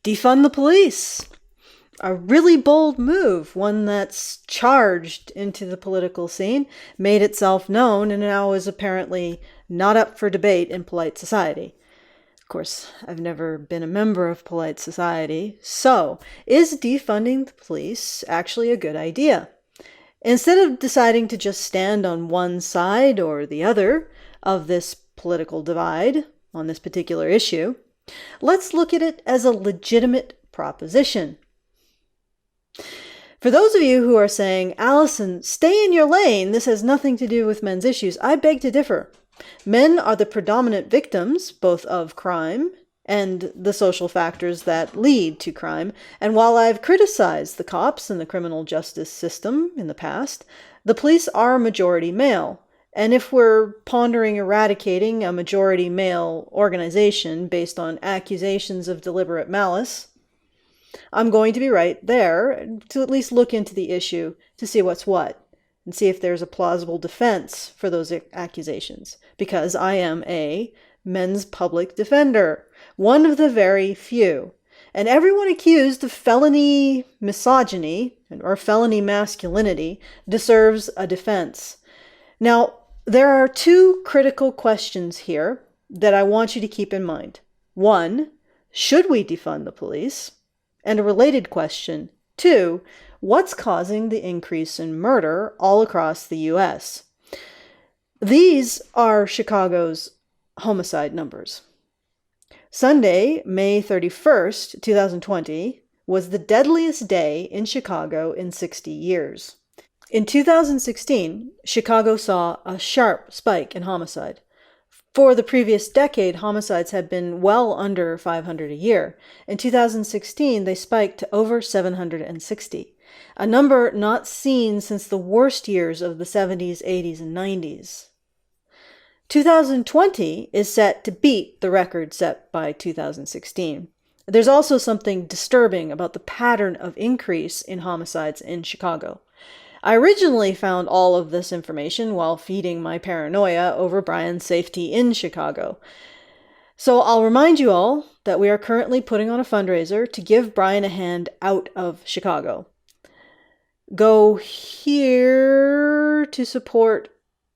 defund the police. A really bold move, one that's charged into the political scene, made itself known, and now is apparently not up for debate in polite society. Of course, I've never been a member of polite society, so is defunding the police actually a good idea? Instead of deciding to just stand on one side or the other of this political divide on this particular issue, let's look at it as a legitimate proposition. For those of you who are saying, Alison, stay in your lane, this has nothing to do with men's issues, I beg to differ. Men are the predominant victims, both of crime and the social factors that lead to crime. And while I've criticized the cops and the criminal justice system in the past, the police are majority male. And if we're pondering eradicating a majority male organization based on accusations of deliberate malice, I'm going to be right there to at least look into the issue to see what's what and see if there's a plausible defense for those accusations, because I am a men's public defender, one of the very few. And everyone accused of felony misogyny or felony masculinity deserves a defense. Now, there are two critical questions here that I want you to keep in mind. One, should we defund the police? And a related question, two, what's causing the increase in murder all across the U.S.? These are Chicago's homicide numbers. Sunday, May 31st, 2020, was the deadliest day in Chicago in 60 years. In 2016, Chicago saw a sharp spike in homicide. For the previous decade, homicides had been well under 500 a year. In 2016, they spiked to over 760, a number not seen since the worst years of the 70s, 80s, and 90s. 2020 is set to beat the record set by 2016. There's also something disturbing about the pattern of increase in homicides in Chicago. I originally found all of this information while feeding my paranoia over Brian's safety in Chicago. So I'll remind you all that we are currently putting on a fundraiser to give Brian a hand out of Chicago. Go here to support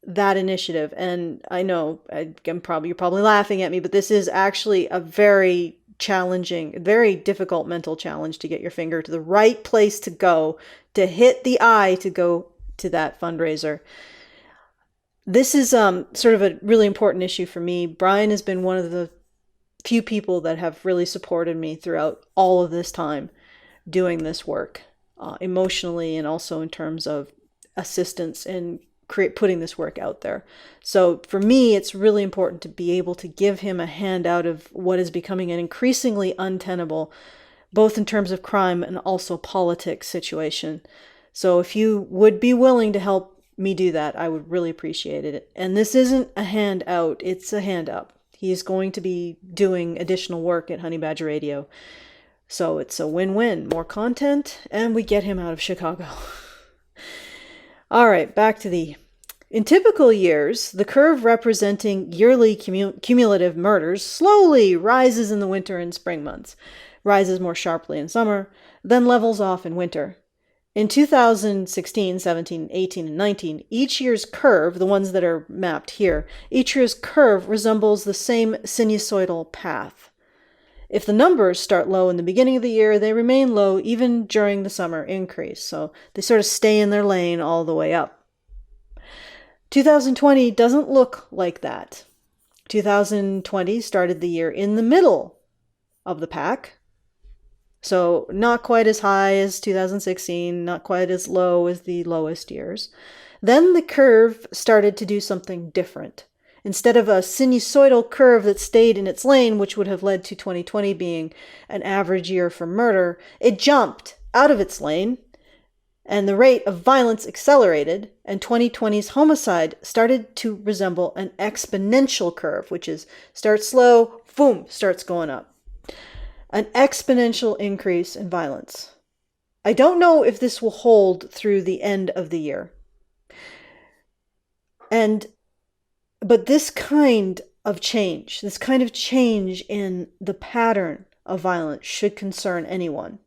that initiative. And I know you're probably laughing at me, but this is actually a very challenging, very difficult mental challenge to get your finger to the right place to go, to hit the eye to go to that fundraiser. This is sort of a really important issue for me. Brian has been one of the few people that have really supported me throughout all of this time doing this work, emotionally and also in terms of assistance in putting this work out there. So for me, it's really important to be able to give him a hand out of what is becoming an increasingly untenable, both in terms of crime and also politics situation. So if you would be willing to help me do that, I would really appreciate it. And this isn't a hand out, it's a hand up. He's going to be doing additional work at HoneyBadgerRadio. So it's a win-win. More content, and we get him out of Chicago. All right, back to in typical years, the curve representing yearly cumulative murders slowly rises in the winter and spring months, rises more sharply in summer, then levels off in winter. In 2016, 17, 18, and 19, each year's curve, the ones that are mapped here, each year's curve resembles the same sinusoidal path. If the numbers start low in the beginning of the year, they remain low even during the summer increase. So they sort of stay in their lane all the way up. 2020 doesn't look like that. 2020 started the year in the middle of the pack. So not quite as high as 2016, not quite as low as the lowest years. Then the curve started to do something different. Instead of a sinusoidal curve that stayed in its lane, which would have led to 2020 being an average year for murder, it jumped out of its lane, and the rate of violence accelerated, and 2020's homicide started to resemble an exponential curve, which is starts slow, boom, starts going up. An exponential increase in violence. I don't know if this will hold through the end of the year. But this kind of change in the pattern of violence should concern anyone.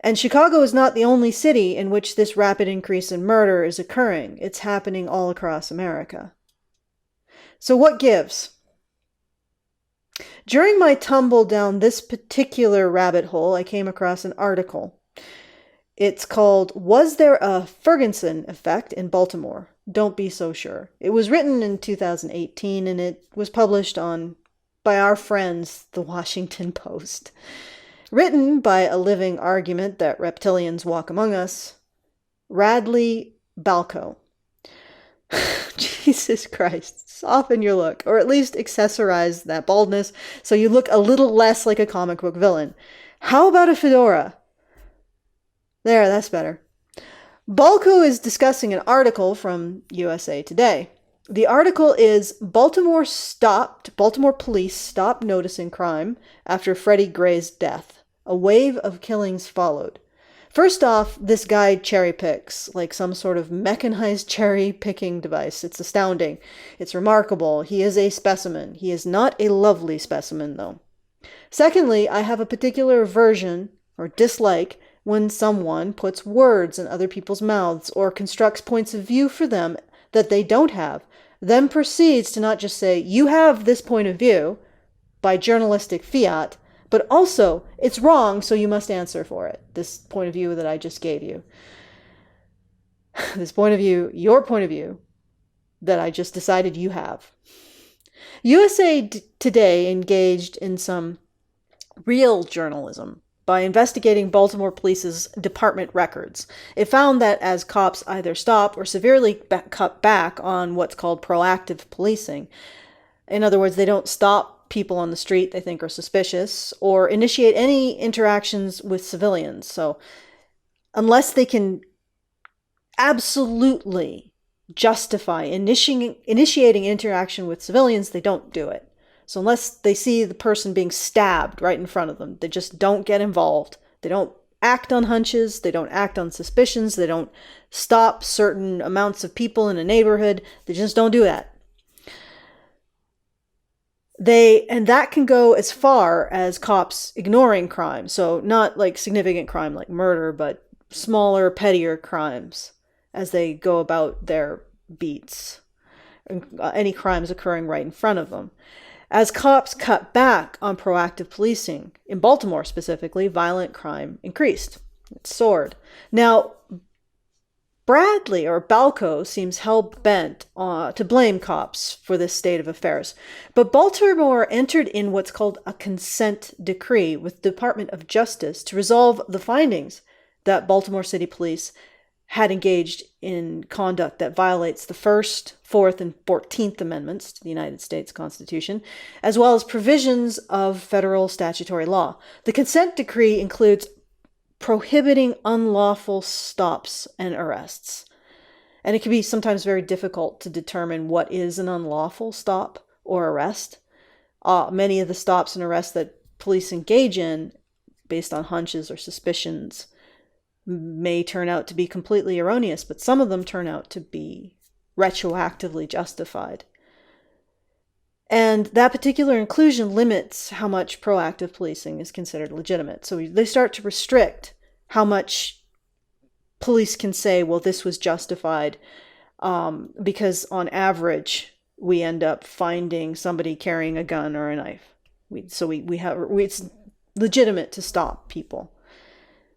And Chicago is not the only city in which this rapid increase in murder is occurring. It's happening all across America. So what gives? During my tumble down this particular rabbit hole, I came across an article. It's called, "Was There a Ferguson Effect in Baltimore? Don't Be So Sure." It was written in 2018 and it was published by our friends, the Washington Post. Written by a living argument that reptilians walk among us, Radley Balco. Jesus Christ, soften your look, or at least accessorize that baldness so you look a little less like a comic book villain. How about a fedora? There, that's better. Balco is discussing an article from USA Today. The article is Baltimore police stopped noticing crime after Freddie Gray's death. A wave of killings followed. First off, this guy cherry picks, like some sort of mechanized cherry picking device. It's astounding. It's remarkable. He is a specimen. He is not a lovely specimen, though. Secondly, I have a particular aversion or dislike when someone puts words in other people's mouths or constructs points of view for them that they don't have, then proceeds to not just say, "You have this point of view," by journalistic fiat, but also, "It's wrong, so you must answer for it." This point of view that I just gave you. This point of view, your point of view, that I just decided you have. USA Today engaged in some real journalism by investigating Baltimore Police's department records. It found that as cops either stop or severely cut back on what's called proactive policing, in other words, they don't stop people on the street they think are suspicious or initiate any interactions with civilians. So unless they can absolutely justify initiating interaction with civilians, they don't do it. So unless they see the person being stabbed right in front of them, they just don't get involved. They don't act on hunches. They don't act on suspicions. They don't stop certain amounts of people in a neighborhood. They just don't do that. And that can go as far as cops ignoring crime. So not like significant crime like murder, but smaller, pettier crimes as they go about their beats. Any crimes occurring right in front of them. As cops cut back on proactive policing, in Baltimore specifically, violent crime increased. It soared. Now, Bradley, or Balco, seems hell-bent to blame cops for this state of affairs. But Baltimore entered in what's called a consent decree with the Department of Justice to resolve the findings that Baltimore City Police had engaged in conduct that violates the First, Fourth, and 14th Amendments to the United States Constitution, as well as provisions of federal statutory law. The consent decree includes prohibiting unlawful stops and arrests. And it can be sometimes very difficult to determine what is an unlawful stop or arrest. Many of the stops and arrests that police engage in, based on hunches or suspicions, may turn out to be completely erroneous, but some of them turn out to be retroactively justified. And that particular inclusion limits how much proactive policing is considered legitimate. So they start to restrict how much police can say, well, this was justified, because on average, we end up finding somebody carrying a gun or a knife. It's legitimate to stop people,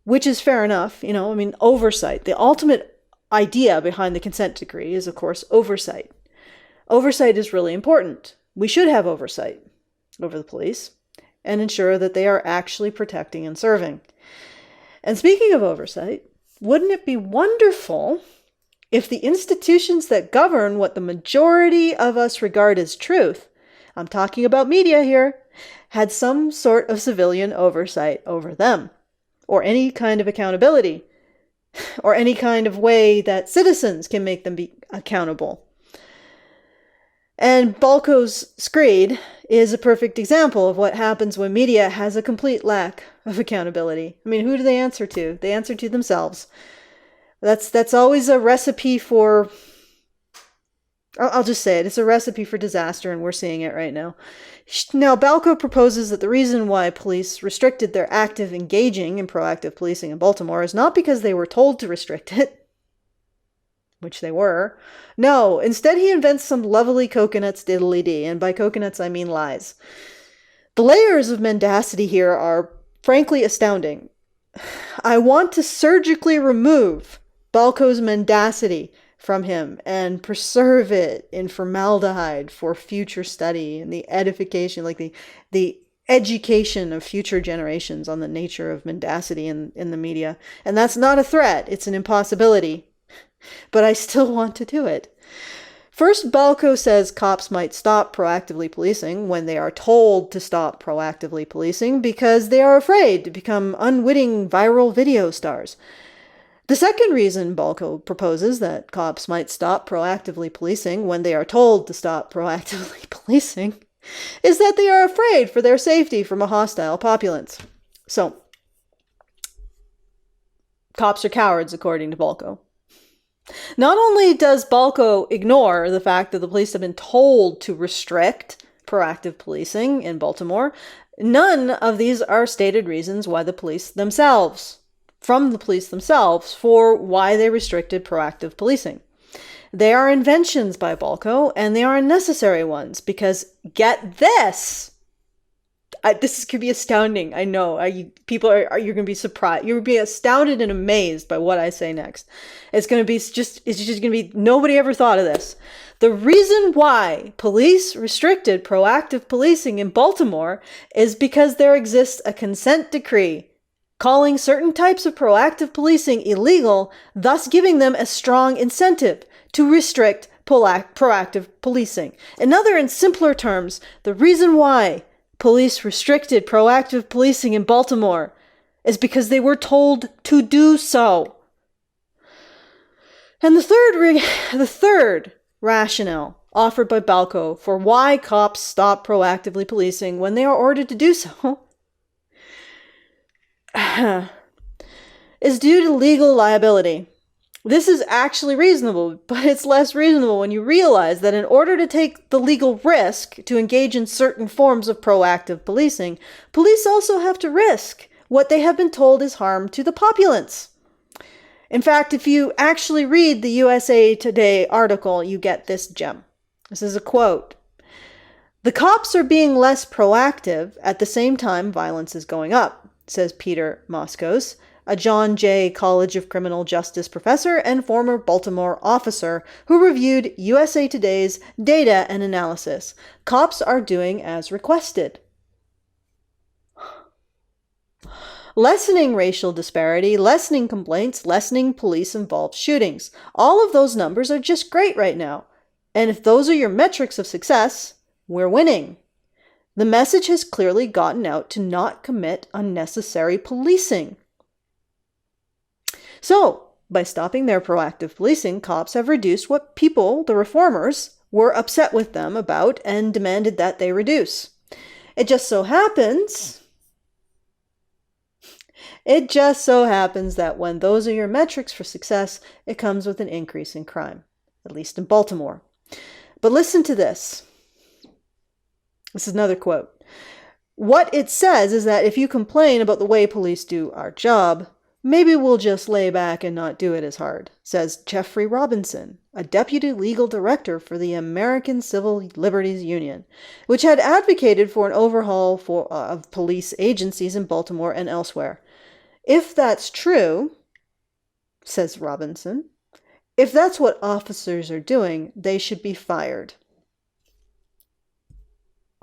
which is fair enough. Oversight. The ultimate idea behind the consent decree is, of course, oversight. Oversight is really important. We should have oversight over the police and ensure that they are actually protecting and serving. And speaking of oversight, wouldn't it be wonderful if the institutions that govern what the majority of us regard as truth, I'm talking about media here, had some sort of civilian oversight over them, or any kind of accountability, or any kind of way that citizens can make them be accountable. And Balco's screed is a perfect example of what happens when media has a complete lack of accountability. Who do they answer to? They answer to themselves. That's always a recipe for, I'll just say it, it's a recipe for disaster, and we're seeing it right now. Now, Balco proposes that the reason why police restricted their active engaging in proactive policing in Baltimore is not because they were told to restrict it, which they were. No, instead he invents some lovely coconuts diddly-dee, and by coconuts I mean lies. The layers of mendacity here are frankly astounding. I want to surgically remove Balco's mendacity from him and preserve it in formaldehyde for future study and the edification, like the education of future generations on the nature of mendacity in the media. And that's not a threat, it's an impossibility. But I still want to do it. First, Balco says cops might stop proactively policing when they are told to stop proactively policing because they are afraid to become unwitting viral video stars. The second reason Balco proposes that cops might stop proactively policing when they are told to stop proactively policing is that they are afraid for their safety from a hostile populace. So, cops are cowards, according to Balco. Not only does Balco ignore the fact that the police have been told to restrict proactive policing in Baltimore, none of these are stated reasons why the police themselves for why they restricted proactive policing. They are inventions by Balco, and they are unnecessary ones because, get this, this could be astounding. I know you're going to be surprised. You'll be astounded and amazed by what I say next. It's just going to be, nobody ever thought of this. The reason why police restricted proactive policing in Baltimore is because there exists a consent decree calling certain types of proactive policing illegal, thus giving them a strong incentive to restrict proactive policing. In other and simpler terms, the reason why police restricted proactive policing in Baltimore is because they were told to do so. And the third rationale offered by Balco for why cops stop proactively policing when they are ordered to do so is due to legal liability. This is actually reasonable, but it's less reasonable when you realize that in order to take the legal risk to engage in certain forms of proactive policing, police also have to risk what they have been told is harm to the populace. In fact, if you actually read the USA Today article, you get this gem. This is a quote. "The cops are being less proactive at the same time violence is going up," says Peter Moskos, a John Jay College of Criminal Justice professor and former Baltimore officer who reviewed USA Today's data and analysis. Cops are doing as requested. Lessening racial disparity, lessening complaints, lessening police-involved shootings. All of those numbers are just great right now. And if those are your metrics of success, we're winning. The message has clearly gotten out to not commit unnecessary policing. So, by stopping their proactive policing, cops have reduced what people, the reformers, were upset with them about and demanded that they reduce. It just so happens that when those are your metrics for success, it comes with an increase in crime, at least in Baltimore. But listen to this. This is another quote. "What it says is that if you complain about the way police do our job, maybe we'll just lay back and not do it as hard," says Jeffrey Robinson, a deputy legal director for the American Civil Liberties Union, which had advocated for an overhaul of police agencies in Baltimore and elsewhere. "If that's true," says Robinson, "if that's what officers are doing, they should be fired."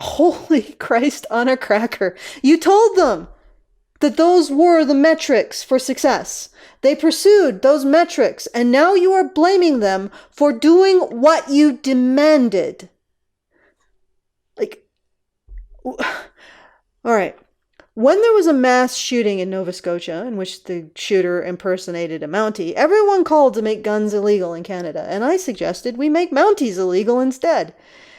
Holy Christ on a cracker. You told them that those were the metrics for success. They pursued those metrics, and now you are blaming them for doing what you demanded. All right. When there was a mass shooting in Nova Scotia in which the shooter impersonated a Mountie, everyone called to make guns illegal in Canada, and I suggested we make Mounties illegal instead.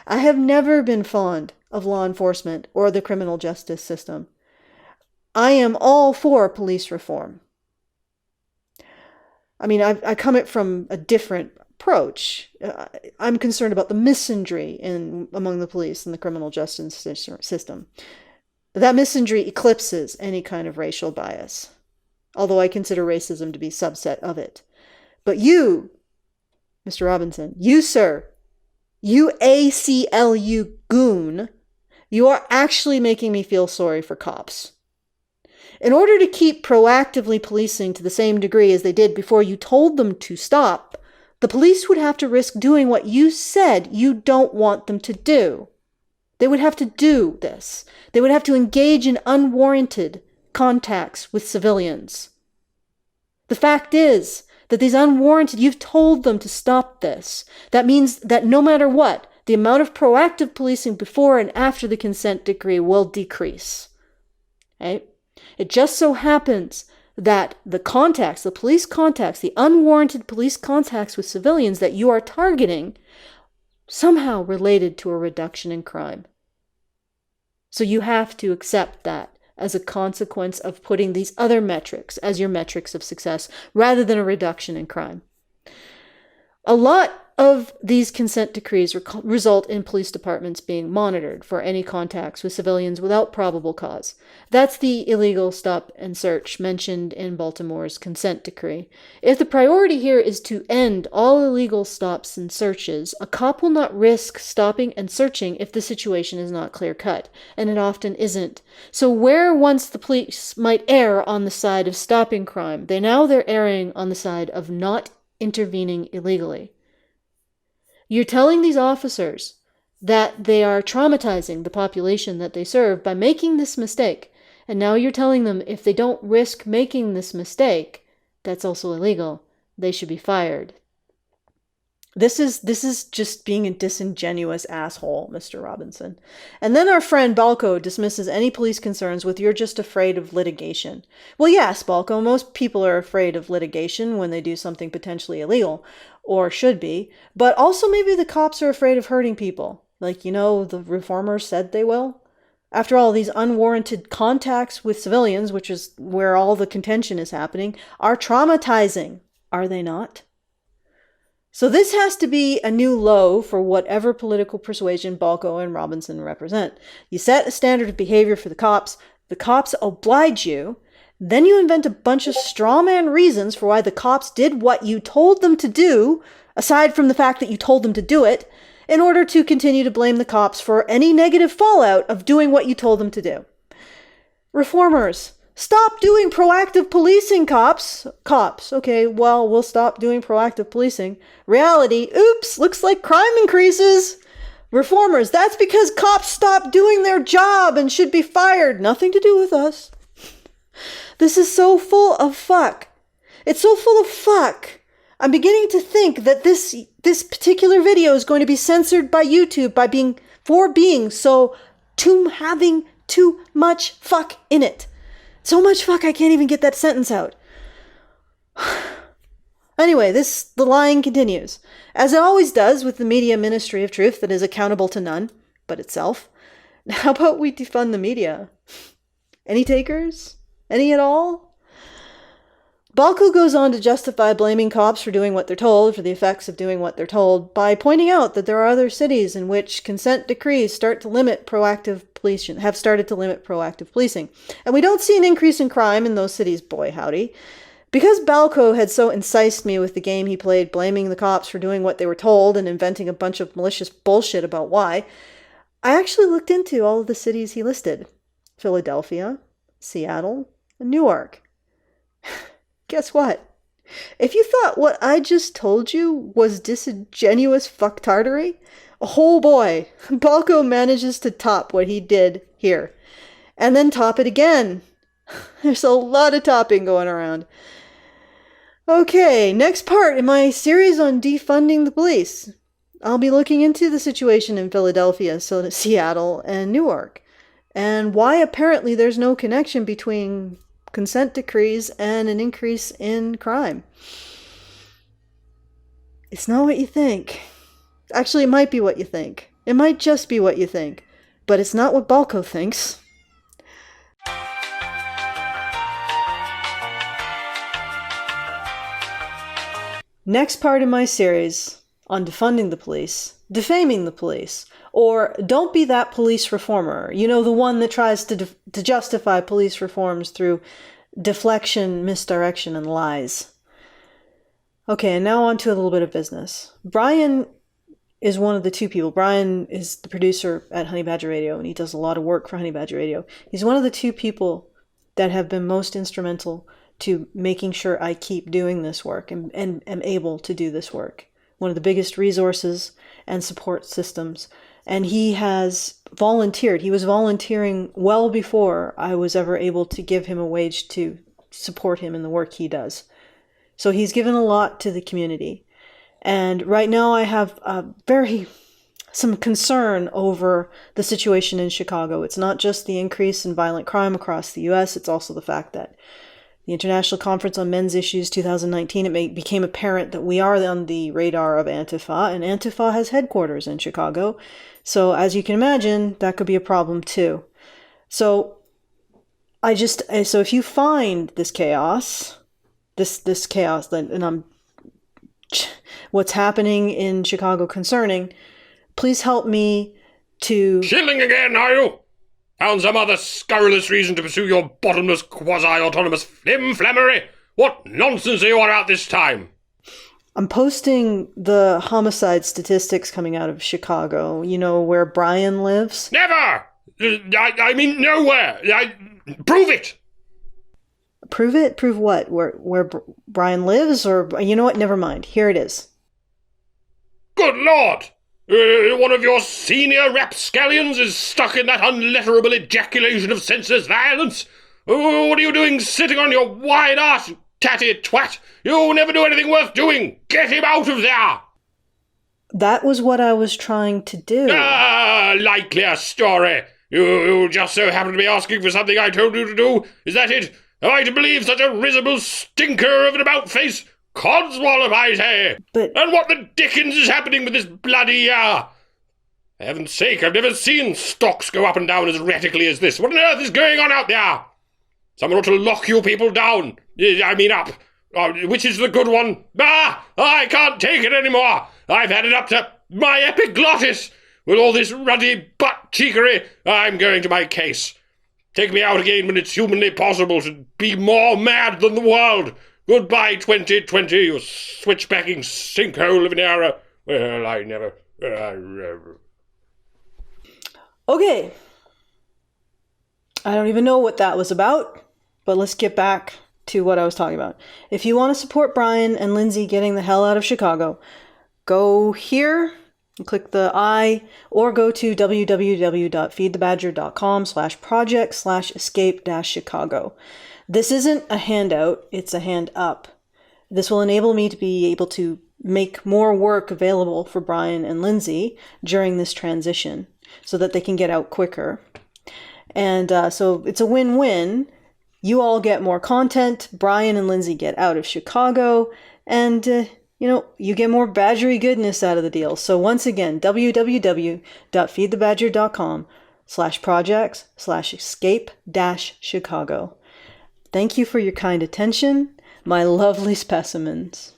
I have never been fond of law enforcement or the criminal justice system. I am all for police reform. I mean, I come from a different approach. I'm concerned about the misandry among the police and the criminal justice system. That misandry eclipses any kind of racial bias, although I consider racism to be a subset of it. But you, Mr. Robinson, you, sir, you ACLU goon, you are actually making me feel sorry for cops. In order to keep proactively policing to the same degree as they did before you told them to stop, the police would have to risk doing what you said you don't want them to do. They would have to do this. They would have to engage in unwarranted contacts with civilians. The fact is that these unwarranted, you've told them to stop this. That means that no matter what, the amount of proactive policing before and after the consent decree will decrease. Okay? It just so happens that the police contacts, the unwarranted police contacts with civilians that you are targeting somehow related to a reduction in crime. So you have to accept that as a consequence of putting these other metrics as your metrics of success rather than a reduction in crime. A lot of these consent decrees result in police departments being monitored for any contacts with civilians without probable cause. That's the illegal stop and search mentioned in Baltimore's consent decree. If the priority here is to end all illegal stops and searches, a cop will not risk stopping and searching if the situation is not clear-cut, and it often isn't. So where once the police might err on the side of stopping crime, they're erring on the side of not intervening illegally. You're telling these officers that they are traumatizing the population that they serve by making this mistake. And now you're telling them if they don't risk making this mistake, that's also illegal. They should be fired. This is just being a disingenuous asshole, Mr. Robinson. And then our friend Balco dismisses any police concerns with "you're just afraid of litigation." Well, yes, Balco, most people are afraid of litigation when they do something potentially illegal, or should be. But also maybe the cops are afraid of hurting people. Like, the reformers said they will. After all, these unwarranted contacts with civilians, which is where all the contention is happening, are traumatizing, are they not? So this has to be a new low for whatever political persuasion Balco and Robinson represent. You set a standard of behavior for the cops oblige you, then you invent a bunch of straw man reasons for why the cops did what you told them to do, aside from the fact that you told them to do it, in order to continue to blame the cops for any negative fallout of doing what you told them to do. Reformers, stop doing proactive policing, cops. Okay, well, we'll stop doing proactive policing. Reality, oops, looks like crime increases. Reformers, that's because cops stopped doing their job and should be fired. Nothing to do with us. This is so full of fuck. It's so full of fuck. I'm beginning to think that this particular video is going to be censored by YouTube having too much fuck in it. So much fuck I can't even get that sentence out. Anyway, the lying continues. As it always does with the media ministry of truth that is accountable to none but itself. How about we defund the media? Any takers? Any at all? Balco goes on to justify blaming cops for doing what they're told, for the effects of doing what they're told, by pointing out that there are other cities in which consent decrees have started to limit proactive policing. And we don't see an increase in crime in those cities, boy howdy. Because Balco had so incised me with the game he played, blaming the cops for doing what they were told and inventing a bunch of malicious bullshit about why, I actually looked into all of the cities he listed. Philadelphia, Seattle, and Newark. Guess what? If you thought what I just told you was disingenuous fucktardery, oh boy, Balco manages to top what he did here. And then top it again. There's a lot of topping going around. Okay, next part in my series on defunding the police. I'll be looking into the situation in Philadelphia, Seattle, and Newark, and why apparently there's no connection between consent decrees and an increase in crime. It's not what you think. Actually, it might be what you think. It might just be what you think. But it's not what Balco thinks. Next part in my series on defunding the police, defaming the police, or don't be that police reformer. You know, the one that tries to justify police reforms through deflection, misdirection, and lies. Okay, and now on to a little bit of business. Brian is one of the two people. Brian is the producer at Honey Badger Radio, and he does a lot of work for Honey Badger Radio. He's one of the two people that have been most instrumental to making sure I keep doing this work and am able to do this work. One of the biggest resources and support systems. And he has volunteered. He was volunteering well before I was ever able to give him a wage to support him in the work he does. So he's given a lot to the community. And right now I have some concern over the situation in Chicago. It's not just the increase in violent crime across the U.S., it's also the fact that the International Conference on Men's Issues 2019, it became apparent that we are on the radar of Antifa, and Antifa has headquarters in Chicago. So as you can imagine, that could be a problem too. So if you find this chaos, this chaos, and what's happening in Chicago concerning, please help me to... Shilling again, are you? Found some other scurrilous reason to pursue your bottomless quasi-autonomous flim-flammery? What nonsense are you on about this time? I'm posting the homicide statistics coming out of Chicago, you know, where Brian lives. Never! I mean nowhere! Prove it! Prove it? Prove what? Where Brian lives? Or, you know what? Never mind. Here it is. Good Lord! One of your senior rapscallions is stuck in that unletterable ejaculation of senseless violence. What are you doing sitting on your wide arse, you tatty twat? You never do anything worth doing. Get him out of there! That was what I was trying to do. Ah, likely a story. You just so happen to be asking for something I told you to do. Is that it? Am I to believe such a risible stinker of an about-face? Codswallop, I say! But... And what the dickens is happening with this bloody, For heaven's sake, I've never seen stocks go up and down as erratically as this. What on earth is going on out there? Someone ought to lock you people down. I mean up. Which is the good one? I can't take it anymore. I've had it up to my epiglottis. With all this ruddy butt-cheekery, I'm going to my case. Take me out again when it's humanly possible to be more mad than the world. Goodbye, 2020, you switchbacking sinkhole of an era. Well, I never... Okay. I don't even know what that was about, but let's get back to what I was talking about. If you want to support Brian and Lindsay getting the hell out of Chicago, go here and click the I, or go to www.feedthebadger.com/project/escape-chicago. This isn't a handout, it's a hand up. This will enable me to be able to make more work available for Brian and Lindsay during this transition so that they can get out quicker. And so it's a win-win. You all get more content, Brian and Lindsay get out of Chicago, and you get more badgery goodness out of the deal. So once again, www.feedthebadger.com/projects/escape-chicago. Thank you for your kind attention, my lovely specimens.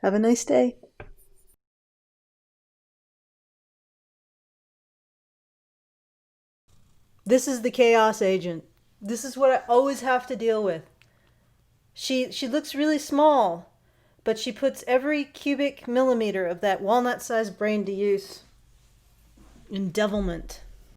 Have a nice day. This is the Chaos Agent. This is what I always have to deal with. She looks really small, but she puts every cubic millimeter of that walnut-sized brain to use. Endevilment.